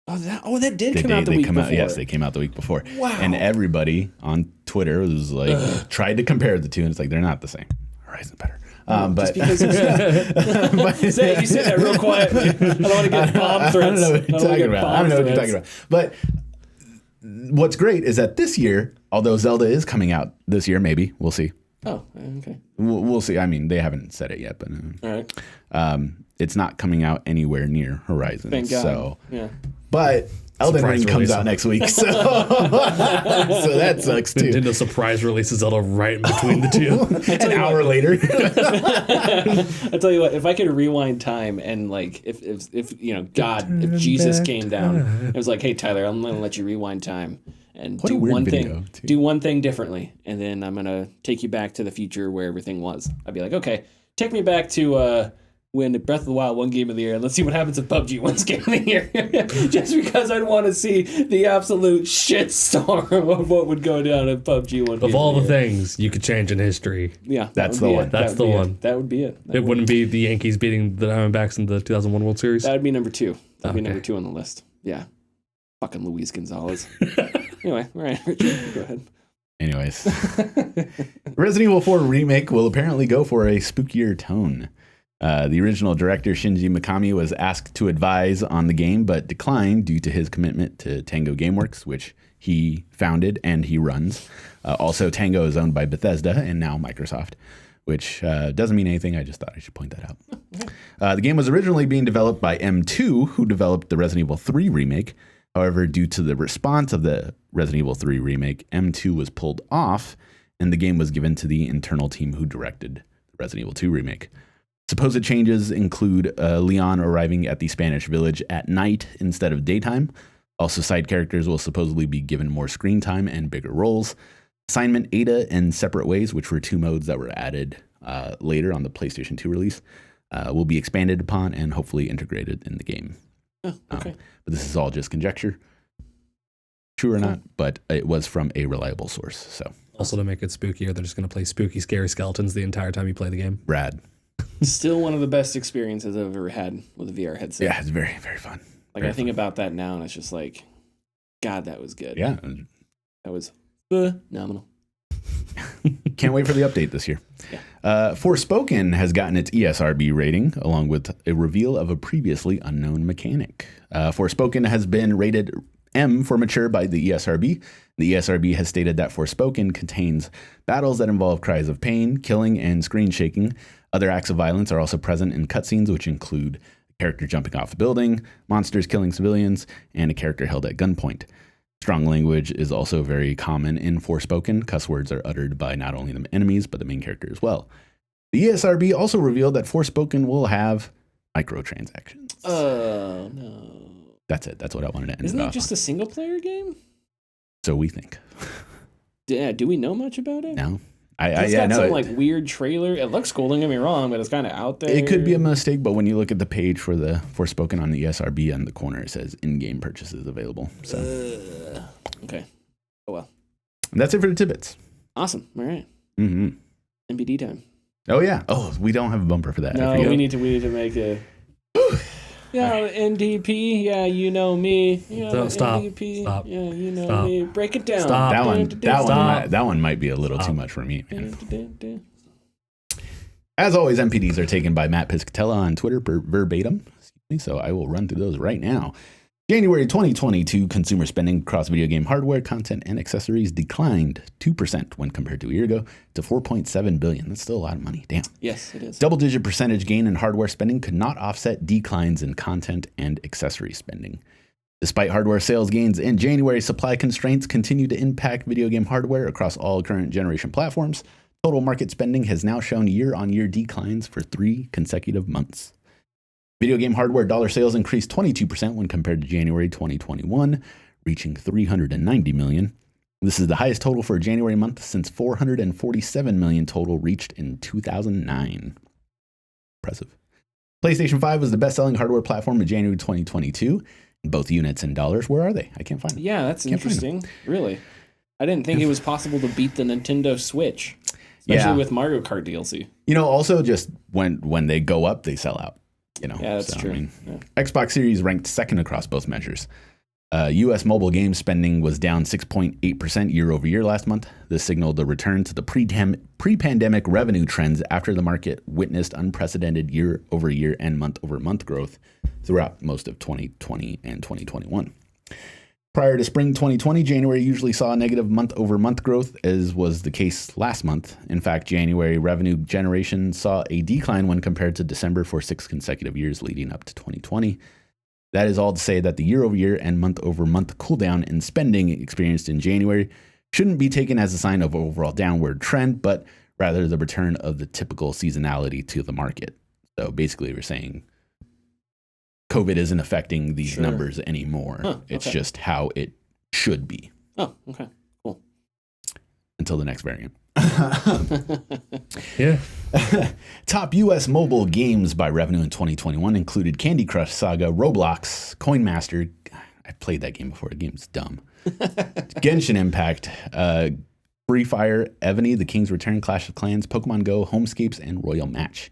That did come out the week before. Yes, they came out the week before. Wow. And everybody on Twitter was like, tried to compare the two, and it's like, they're not the same. Horizon's better. But you say that real quiet. I don't want to get bomb threats. I don't know what you're talking about. But what's great is that this year, although Zelda is coming out this year, maybe we'll see. Oh, okay. We'll see. I mean, they haven't said it yet, but all right. It's not coming out anywhere near Horizon. Thank God. So, yeah. But Elden Surprise Ring comes release. out next week, so so that sucks too. Nintendo surprise releases Zelda right in between the two. An hour later. I tell you what, if I could rewind time and like if God, if Jesus came down, it was like, hey Tyler, I'm gonna let you rewind time and What a do weird one video, thing, too. do one thing differently, and then I'm gonna take you back to the future where everything was. I'd be like, okay, take me back to when Breath of the Wild won Game of the Year. Let's see what happens if PUBG wins Game of the Year. Just because I'd want to see the absolute shitstorm of what would go down if PUBG won. Of all the things you could change in history, yeah, That's the one. That's the one. That would be it. it wouldn't be the Yankees beating the Diamondbacks in the 2001 World Series. That would be number 2. That'd be Okay. number 2 on the list. Yeah. Fucking Luis Gonzalez. Anyway, all right, Richard, go ahead. Anyways, Resident Evil 4 Remake will apparently go for a spookier tone. The original director Shinji Mikami was asked to advise on the game, but declined due to his commitment to Tango Gameworks, which he founded and he runs. Also, Tango is owned by Bethesda and now Microsoft, which doesn't mean anything. I just thought I should point that out. The game was originally being developed by M2, who developed the Resident Evil 3 remake. However, due to the response of the Resident Evil 3 remake, M2 was pulled off, and the game was given to the internal team who directed the Resident Evil 2 remake. Supposed changes include Leon arriving at the Spanish village at night instead of daytime. Also, side characters will supposedly be given more screen time and bigger roles. Assignment Ada and Separate Ways, which were 2 modes that were added later on the PlayStation 2 release, will be expanded upon and hopefully integrated in the game. Oh, okay. But this is all just conjecture. True or not, but it was from a reliable source. So Also, to make it spookier, they're just going to play spooky, scary skeletons the entire time you play the game. rad. Still one of the best experiences I've ever had with a VR headset. Yeah, it's very, very fun. Like, Very I think about that now, and it's just like, God, that was good. Yeah. That was phenomenal. Can't wait for the update this year. Yeah. Forspoken has gotten its ESRB rating, along with a reveal of a previously unknown mechanic. Forspoken has been rated M for mature by the ESRB. The ESRB has stated that Forspoken contains battles that involve cries of pain, killing, and screen shaking. Other acts of violence are also present in cutscenes, which include a character jumping off a building, monsters killing civilians, and a character held at gunpoint. Strong language is also very common in Forspoken. Cuss words are uttered by not only the enemies, but the main character as well. The ESRB also revealed that Forspoken will have microtransactions. Oh, no. That's it. That's what I wanted to end Isn't it it off just on. a single player game? So we think. Yeah, do we know much about it? No. It's Yeah, got no. some like weird trailer. It looks cool, don't get me wrong, but it's kind of out there. It could be a mistake, but when you look at the page for the Forspoken on the ESRB on the corner, it says in-game purchases available. So Okay. Oh, well. and that's it for the tidbits. Awesome. All right. Mm-hmm. NPD time. Oh yeah. Oh, we don't have a bumper for that. I No, forget. we need to make a. Yeah, NDP. Yeah, you know me. Yeah, Don't stop. NDP. Stop. Yeah, you know Stop. me. Break it down. Stop. That one might be a little too much for me, man. As always, NPDs are taken by Matt Piscatella on Twitter verbatim. So I will run through those right now. January 2022 consumer spending across video game hardware, content, and accessories declined 2% when compared to a year ago to $4.7 billion. That's still a lot of money. Damn. Yes, it is. Double-digit percentage gain in hardware spending could not offset declines in content and accessory spending. Despite hardware sales gains in January, supply constraints continue to impact video game hardware across all current generation platforms. Total market spending has now shown year-on-year declines for 3 consecutive months. Video game hardware dollar sales increased 22% when compared to January 2021, reaching $390 million. This is the highest total for a January month since $447 million total reached in 2009. Impressive. PlayStation 5 was the best-selling hardware platform in January 2022. In both units and dollars, where are they? I can't find them. Yeah, that's Can't find interesting. Really. I didn't think it was possible to beat the Nintendo Switch, especially with Mario Kart DLC. You know, also just when they go up, they sell out. You know, Yeah, that's true. I mean, Yeah. Xbox Series ranked second across both measures. U.S. mobile game spending was down 6.8% year over year last month. This signaled a return to the pre-pandemic revenue trends after the market witnessed unprecedented year over year and month over month growth throughout most of 2020 and 2021. Prior to spring 2020, January usually saw a negative month-over-month growth, as was the case last month. In fact, January revenue generation saw a decline when compared to December for 6 consecutive years leading up to 2020. That is all to say that the year-over-year and month-over-month cooldown in spending experienced in January shouldn't be taken as a sign of overall downward trend, but rather the return of the typical seasonality to the market. So basically, we're saying COVID isn't affecting these numbers anymore. It's just how it should be. Oh, okay. Cool. Until the next variant. Yeah. Top U.S. mobile games by revenue in 2021 included Candy Crush Saga, Roblox, Coin Master. I played that game before. The game's dumb. Genshin Impact, Free Fire, Evany, The King's Return, Clash of Clans, Pokemon Go, Homescapes, and Royal Match.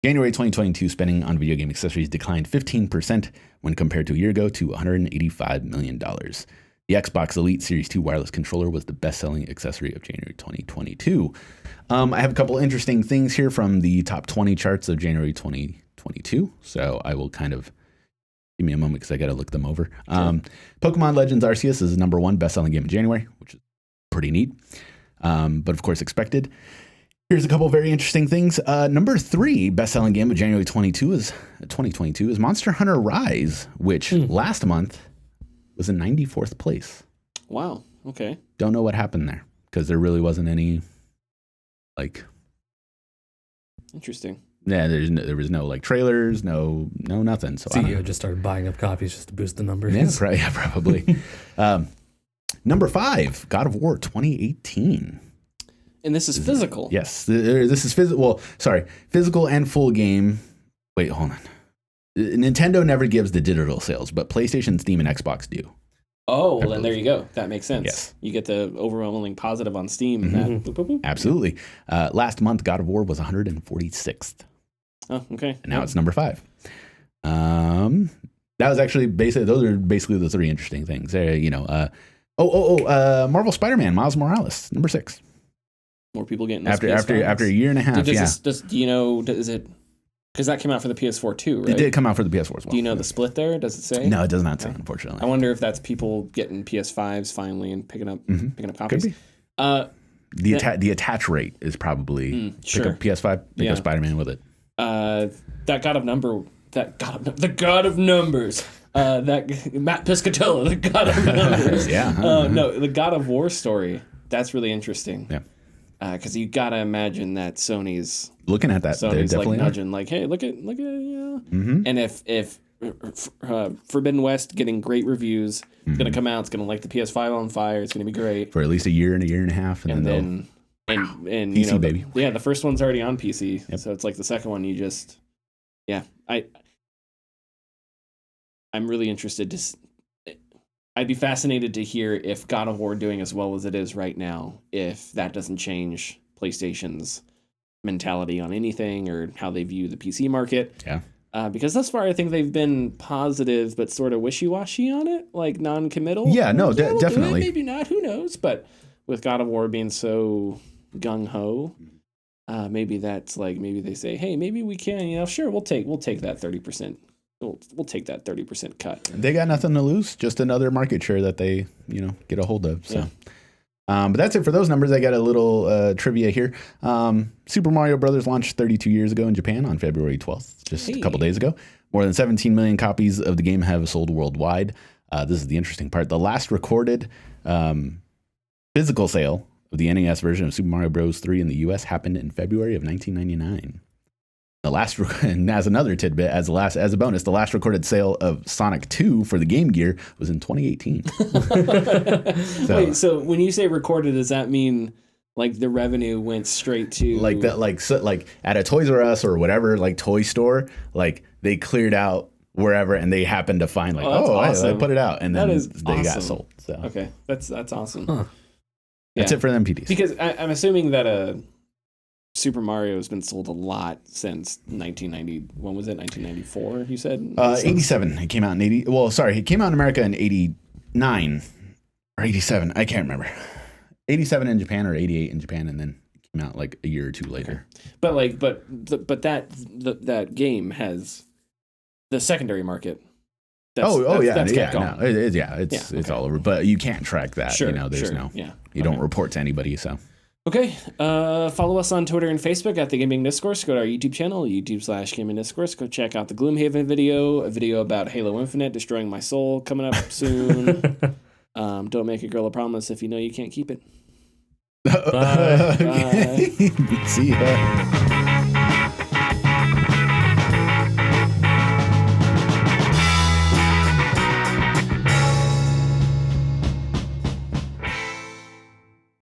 January 2022 spending on video game accessories declined 15% when compared to a year ago to $185 million. The Xbox Elite Series 2 wireless controller was the best-selling accessory of January 2022. I have a couple interesting things here from the top 20 charts of January 2022, so I will kind of give me a moment because I got to look them over. Pokemon Legends Arceus is the number 1 best-selling game in January, which is pretty neat, but of course expected. Here's a couple very interesting things. Number 3 best-selling game of January 2022 is Monster Hunter Rise, which last month was in 94th place. Wow. Okay. Don't know what happened there because there really wasn't any, like. Interesting. Yeah, there was no like trailers, no nothing. So CEO just started buying up copies just to boost the numbers. Yeah, probably. Number 5, God of War 2018. And this is physical. Yes, this is physical. Well, sorry, physical and full game. Wait, hold on. Nintendo never gives the digital sales, but PlayStation, Steam, and Xbox do. Oh, well, then there you go. That makes sense. Yes. You get the overwhelming positive on Steam. And that, boop, boop, boop. Absolutely. Last month, God of War was 146th. Oh, okay. And now it's number 5. That was actually basically, those are basically the 3 interesting things. Marvel Spider-Man, Miles Morales, number 6. More people getting after a year and a half. Do you know? Is it because that came out for the PS4 too? Right? It did come out for the PS4 as well. Do you know the split there? Does it say? No, it does not say. Unfortunately, I wonder if that's people getting PS5s finally and picking up copies. Could be. The attach rate is probably pick up PS5, pick up Spider-Man with it. The God of Numbers. That Matt Piscatella, the God of Numbers. No, the God of War story. That's really interesting. Yeah. Because you gotta imagine that Sony's looking at that. Sony's like nudging, like, hey, look at And if Forbidden West getting great reviews, it's gonna come out. It's gonna light the PS5 on fire. It's gonna be great for at least a year and a half, and then PC, baby. The first one's already on PC, so it's like the second one. I'm really interested to. I'd be fascinated to hear if God of War doing as well as it is right now, if that doesn't change PlayStation's mentality on anything or how they view the PC market. Yeah. Because thus far, I think they've been positive but sort of wishy-washy on it, like non-committal. Yeah, no, we'll definitely. do it, maybe not, who knows? But with God of War being so gung-ho, maybe that's like, maybe they say, hey, maybe we can, sure, we'll take that 30%. We'll take that 30% cut. They got nothing to lose, just another market share that they, get a hold of. So, yeah. But that's it for those numbers. I got a little trivia here. Super Mario Brothers launched 32 years ago in Japan on February 12th, just a couple days ago. More than 17 million copies of the game have sold worldwide. This is the interesting part. The last recorded physical sale of the NES version of Super Mario Bros. 3 in the U.S. happened in February of 1999. And as another tidbit, as a bonus, the last recorded sale of Sonic 2 for the Game Gear was in 2018. Wait, so when you say recorded, does that mean like the revenue went straight to like that, like at a Toys R Us or whatever, like toy store, like they cleared out wherever and they happened to find like, awesome. I put it out, and then they got sold. So okay, that's awesome. Huh. That's it for the MPDs. Because I'm assuming that Super Mario has been sold a lot since 1990. When was it? 1994, you said? 87. It came out in 80. Well, sorry. It came out in America in 89 or 87. I can't remember. 87 in Japan or 88 in Japan, and then it came out like a year or two later. Okay. But that game has the secondary market That's yeah, Capcom. no, it's all over. But you can't track that. Sure, you know, there's sure, you don't report to anybody. So okay, follow us on Twitter and Facebook at the Gaming Discourse. Go to our YouTube channel, YouTube/Gaming Discourse. Go check out the Gloomhaven video, a video about Halo Infinite destroying my soul coming up soon. Don't make a girl a promise if you know you can't keep it. Bye. Bye. See ya.